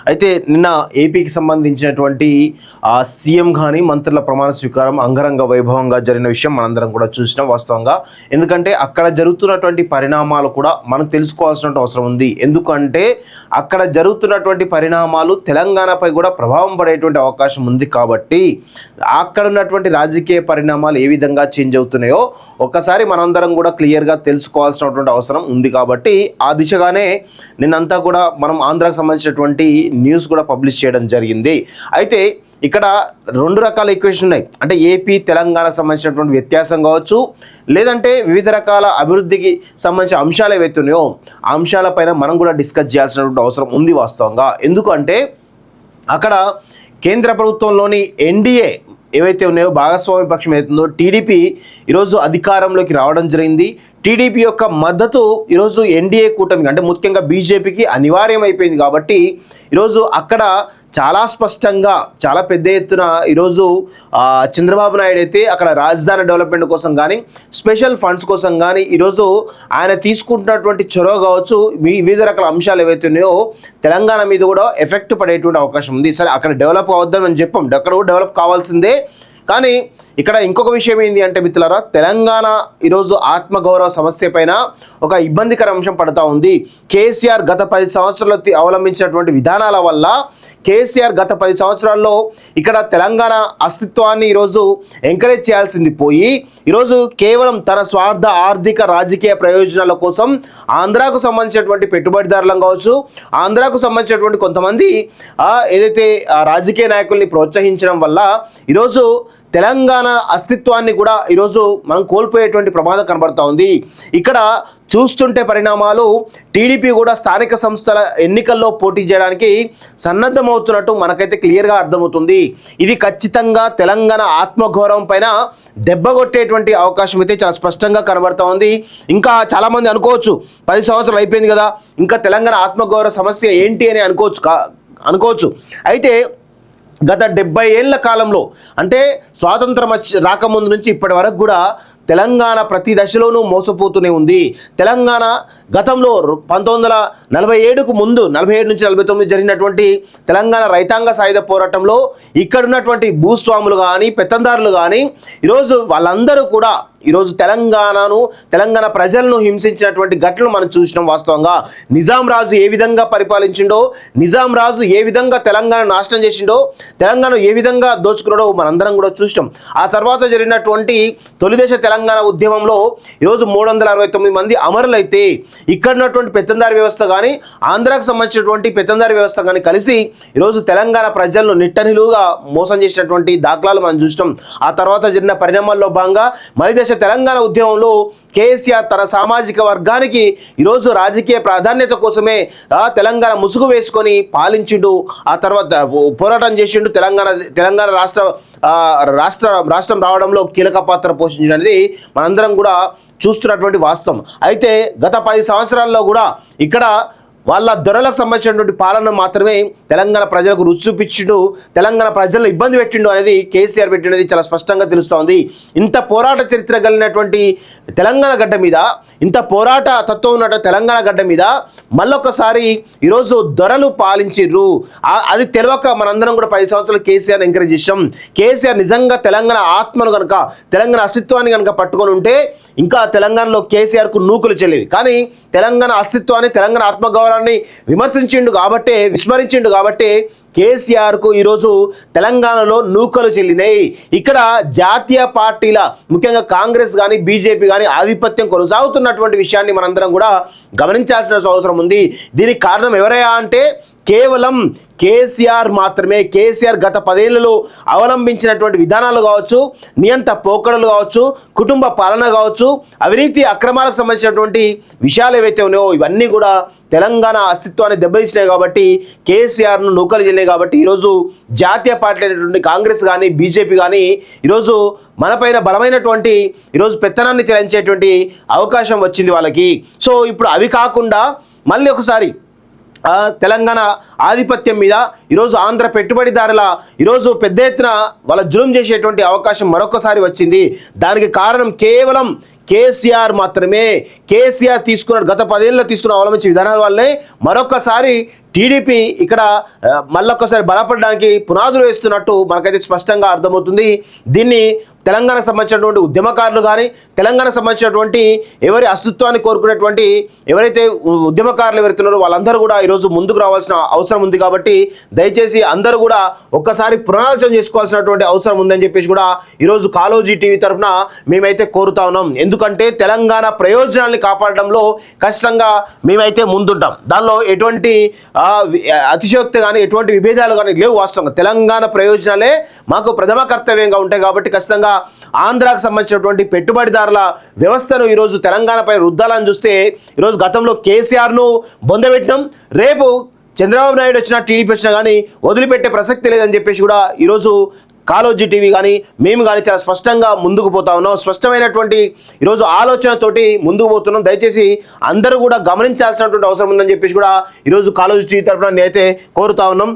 అయితే నిన్న ఏపీకి సంబంధించినటువంటి సీఎం కానీ మంత్రుల ప్రమాణ స్వీకారం అంగరంగ వైభవంగా జరిగిన విషయం మనందరం కూడా చూసినాం వాస్తవంగా. ఎందుకంటే అక్కడ జరుగుతున్నటువంటి పరిణామాలు కూడా మనం తెలుసుకోవాల్సిన అవసరం ఉంది. ఎందుకంటే అక్కడ జరుగుతున్నటువంటి పరిణామాలు తెలంగాణపై కూడా ప్రభావం పడేటువంటి అవకాశం ఉంది. కాబట్టి అక్కడ ఉన్నటువంటి రాజకీయ పరిణామాలు ఏ విధంగా చేంజ్ అవుతున్నాయో ఒక్కసారి మనందరం కూడా క్లియర్గా తెలుసుకోవాల్సినటువంటి అవసరం ఉంది. కాబట్టి ఆ దిశగానే నిన్నంతా కూడా మనం ఆంధ్రాకు సంబంధించినటువంటి న్యూస్ కూడా పబ్లిష్ చేయడం జరిగింది. అయితే ఇక్కడ రెండు రకాల ఈక్వేషన్ ఉన్నాయి. అంటే ఏపీ తెలంగాణకు సంబంధించినటువంటి వ్యత్యాసం కావచ్చు, లేదంటే వివిధ రకాల అభివృద్ధికి సంబంధించిన అంశాలు ఏవైతే ఉన్నాయో ఆ అంశాలపైన మనం కూడా డిస్కస్ చేయాల్సినటువంటి అవసరం ఉంది వాస్తవంగా. ఎందుకంటే అక్కడ కేంద్ర ప్రభుత్వంలోని ఎన్డీఏ ఏవైతే ఉన్నాయో భాగస్వామ్య పక్షం ఏదైతుందో టీడీపీ ఈరోజు అధికారంలోకి రావడం జరిగింది. టీడీపీ యొక్క మద్దతు ఈరోజు ఎన్డీఏ కూటమికి అంటే ముఖ్యంగా బీజేపీకి అనివార్యం అయిపోయింది. కాబట్టి ఈరోజు అక్కడ చాలా స్పష్టంగా చాలా పెద్ద ఎత్తున ఈరోజు చంద్రబాబు నాయుడు అయితే అక్కడ రాజధాని డెవలప్మెంట్ కోసం కానీ స్పెషల్ ఫండ్స్ కోసం కానీ ఈరోజు ఆయన తీసుకుంటున్నటువంటి చొరవ కావచ్చు, వివిధ రకాల అంశాలు ఏవైతే ఉన్నాయో తెలంగాణ మీద కూడా ఎఫెక్ట్ పడేటువంటి అవకాశం ఉంది. సరే అక్కడ డెవలప్ అవద్దని మనం చెప్పాం, అక్కడ కూడా డెవలప్ కావాల్సిందే. కానీ ఇక్కడ ఇంకొక విషయం ఏంటి అంటే మిత్రులారా, తెలంగాణ ఈరోజు ఆత్మగౌరవ సమస్య పైన ఒక ఇబ్బందికర అంశం పడుతూ ఉంది. కేసీఆర్ గత 10 సంవత్సరాలు అవలంబించినటువంటి విధానాల వల్ల కేసీఆర్ గత 10 సంవత్సరాల్లో ఇక్కడ తెలంగాణ అస్తిత్వాన్ని ఈరోజు ఎంకరేజ్ చేయాల్సింది పోయి ఈరోజు కేవలం తన స్వార్థ ఆర్థిక రాజకీయ ప్రయోజనాల కోసం ఆంధ్రాకు సంబంధించినటువంటి పెట్టుబడిదారులను కావచ్చు, ఆంధ్రాకు సంబంధించినటువంటి కొంతమంది ఏదైతే రాజకీయ నాయకుల్ని ప్రోత్సహించడం వల్ల ఈరోజు తెలంగాణ అస్తిత్వాన్ని కూడా ఈరోజు మనం కోల్పోయేటువంటి ప్రమాదం కనబడుతూ ఉంది. ఇక్కడ చూస్తుంటే పరిణామాలు టీడీపీ కూడా స్థానిక సంస్థల ఎన్నికల్లో పోటీ చేయడానికి సన్నద్ధమవుతున్నట్టు మనకైతే క్లియర్గా అర్థమవుతుంది. ఇది ఖచ్చితంగా తెలంగాణ ఆత్మగౌరవం పైన దెబ్బ కొట్టేటువంటి అవకాశం అయితే చాలా స్పష్టంగా కనబడుతూ ఉంది. ఇంకా చాలామంది అనుకోవచ్చు 10 సంవత్సరాలు అయిపోయింది కదా, ఇంకా తెలంగాణ ఆత్మగౌరవ సమస్య ఏంటి అని అనుకోవచ్చు. అయితే గత 70 ఏళ్ల కాలంలో అంటే స్వాతంత్రం రాకముందు నుంచి ఇప్పటి వరకు కూడా తెలంగాణ ప్రతి దశలోనూ మోసపోతూనే ఉంది. తెలంగాణ గతంలో 1947కు ముందు 47 నుంచి 49 జరిగినటువంటి తెలంగాణ రైతాంగ సాయుధ పోరాటంలో ఇక్కడున్నటువంటి భూస్వాములు కానీ పెత్తందారులు కానీ ఈరోజు వాళ్ళందరూ కూడా ఈరోజు తెలంగాణ ప్రజలను హింసించినటువంటి ఘటనలు మనం చూసినాం. వాస్తవంగా నిజాం రాజు ఏ విధంగా పరిపాలించిండో, నిజాం రాజు ఏ విధంగా తెలంగాణ నాశనం చేసిండో, తెలంగాణ ఏ విధంగా దోచుకున్నాడో మనందరం కూడా చూసినాం. ఆ తర్వాత జరిగినటువంటి తొలిదశ తెలంగాణ ఉద్యమంలో ఈరోజు 369 మంది అమరులైతే ఇక్కడ ఉన్నటువంటి పెత్తందారి వ్యవస్థ కానీ ఆంధ్రాకు సంబంధించినటువంటి పెత్తందారి వ్యవస్థ కానీ కలిసి ఈరోజు తెలంగాణ ప్రజలను నిట్టనిలువుగా మోసం చేసినటువంటి దాఖలాలు మనం చూసినాం. ఆ తర్వాత జరిగిన పరిణామాల్లో భాగంగా మలిదశ తెలంగాణ ఉద్యమంలో కేసీఆర్ తన సామాజిక వర్గానికి ఈరోజు రాజకీయ ప్రాధాన్యత కోసమే తెలంగాణ ముసుగు వేసుకొని పాలించిండు. ఆ తర్వాత పోరాటం చేసిండు. తెలంగాణ రాష్ట్రం రావడంలో కీలక పాత్ర పోషించడానికి మనందరం కూడా చూస్తున్నటువంటి వాస్తవం. అయితే గత 10 సంవత్సరాల్లో కూడా ఇక్కడ వాళ్ళ దొరలకు సంబంధించినటువంటి పాలన మాత్రమే తెలంగాణ ప్రజలకు రుచి చూపించిండు, తెలంగాణ ప్రజలను ఇబ్బంది పెట్టిండు అనేది కేసీఆర్ పెట్టినది చాలా స్పష్టంగా తెలుస్తోంది. ఇంత పోరాట చరిత్ర కలిగినటువంటి తెలంగాణ గడ్డ మీద, ఇంత పోరాట తత్వం ఉన్న తెలంగాణ గడ్డ మీద మళ్ళొకసారి ఈరోజు దొరలు పాలించిర్రు. అది తెలియక మనందరం కూడా 10 సంవత్సరాలు కేసీఆర్ ఎంకరేజ్ చేసాం. కేసీఆర్ నిజంగా తెలంగాణ ఆత్మను కనుక, తెలంగాణ అస్తిత్వాన్ని కనుక పట్టుకొని ఉంటే ఇంకా తెలంగాణలో కేసీఆర్కు నూకులు చెల్లేవి. కానీ తెలంగాణ అస్తిత్వాన్ని, తెలంగాణ ఆత్మగౌరవాన్ని విస్మరించిండు కాబట్టి కేసీఆర్కు ఈరోజు తెలంగాణలో నూకలు చెల్లినాయి. ఇక్కడ జాతీయ పార్టీల ముఖ్యంగా కాంగ్రెస్ కానీ బీజేపీ కానీ ఆధిపత్యం కొనసాగుతున్నటువంటి విషయాన్ని మనందరం కూడా గమనించాల్సిన అవసరం ఉంది. దీనికి కారణం ఎవరయ్యా అంటే కేవలం కేసీఆర్ మాత్రమే. కేసీఆర్ గత 10 ఏళ్లలో అవలంబించినటువంటి విధానాలు కావచ్చు, నియంత పోకడలు కావచ్చు, కుటుంబ పాలన కావచ్చు, అవినీతి అక్రమాలకు సంబంధించినటువంటి విషయాలు ఏవైతే ఉన్నాయో ఇవన్నీ కూడా తెలంగాణ అస్తిత్వాన్ని దెబ్బతీసినాయి. కాబట్టి కేసీఆర్ను నూకలు చెల్లినాయి. కాబట్టి ఈరోజు జాతీయ పార్టీ అయినటువంటి కాంగ్రెస్ కానీ బీజేపీ కానీ ఈరోజు మనపైన బలమైనటువంటి ఈరోజు పెత్తనాన్ని చెల్లించేటువంటి అవకాశం వచ్చింది వాళ్ళకి. సో ఇప్పుడు అవి కాకుండా మళ్ళీ ఒకసారి తెలంగాణ ఆధిపత్యం మీద ఈరోజు ఆంధ్ర పెట్టుబడిదారుల ఈరోజు పెద్ద ఎత్తున వాళ్ళ జులుం చేసేటువంటి అవకాశం మరొకసారి వచ్చింది. దానికి కారణం కేవలం కేసీఆర్ మాత్రమే. కేసీఆర్ తీసుకున్న గత 10 ఏళ్ళలో తీసుకున్న అవలంబించే విధానాల వల్లే మరొకసారి టీడీపీ ఇక్కడ మళ్ళొక్కసారి బలపడడానికి పునాదులు వేస్తున్నట్టు మనకైతే స్పష్టంగా అర్థమవుతుంది. దీన్ని తెలంగాణకు సంబంధించినటువంటి ఉద్యమకారులు కానీ, తెలంగాణకు సంబంధించినటువంటి ఎవరి అస్తిత్వాన్ని కోరుకునేటువంటి ఎవరైతే ఉద్యమకారులు ఎవరైతున్నారో వాళ్ళందరూ కూడా ఈరోజు ముందుకు రావాల్సిన అవసరం ఉంది. కాబట్టి దయచేసి అందరూ కూడా ఒక్కసారి పునరాలోచన చేసుకోవాల్సినటువంటి అవసరం ఉందని చెప్పేసి కూడా ఈరోజు కాలోజీ టీవీ తరఫున మేమైతే కోరుతా ఉన్నాం. ఎందుకంటే తెలంగాణ ప్రయోజనాల్ని కాపాడడంలో ఖచ్చితంగా మేమైతే ముందుంటాం. దానిలో ఎటువంటి అతిశయోక్తి కానీ ఎటువంటి విభేదాలు కానీ లేవు. వాస్తవంగా తెలంగాణ ప్రయోజనాలే మాకు ప్రథమ కర్తవ్యంగా ఉంటాయి. కాబట్టి ఖచ్చితంగా ఆంధ్రాకు సంబంధించినటువంటి పెట్టుబడిదారుల వ్యవస్థను ఈరోజు తెలంగాణపై రుద్దాలని చూస్తే ఈరోజు గతంలో కేసీఆర్ను బొందబెట్టినాం, రేపు చంద్రబాబు నాయుడు వచ్చినా టీడీపీ వచ్చినా కానీ వదిలిపెట్టే ప్రసక్తి లేదని చెప్పేసి కూడా ఈరోజు కాలోజీ టీవీ కానీ మేము కానీ చాలా స్పష్టంగా ముందుకు పోతా ఉన్నాం. స్పష్టమైనటువంటి ఈరోజు ఆలోచనతోటి ముందుకు పోతున్నాం. దయచేసి అందరూ కూడా గమనించాల్సినటువంటి అవసరం ఉందని చెప్పేసి కూడా ఈరోజు కాలోజీ టీవీ తరఫున నేనైతే కోరుతా ఉన్నాం.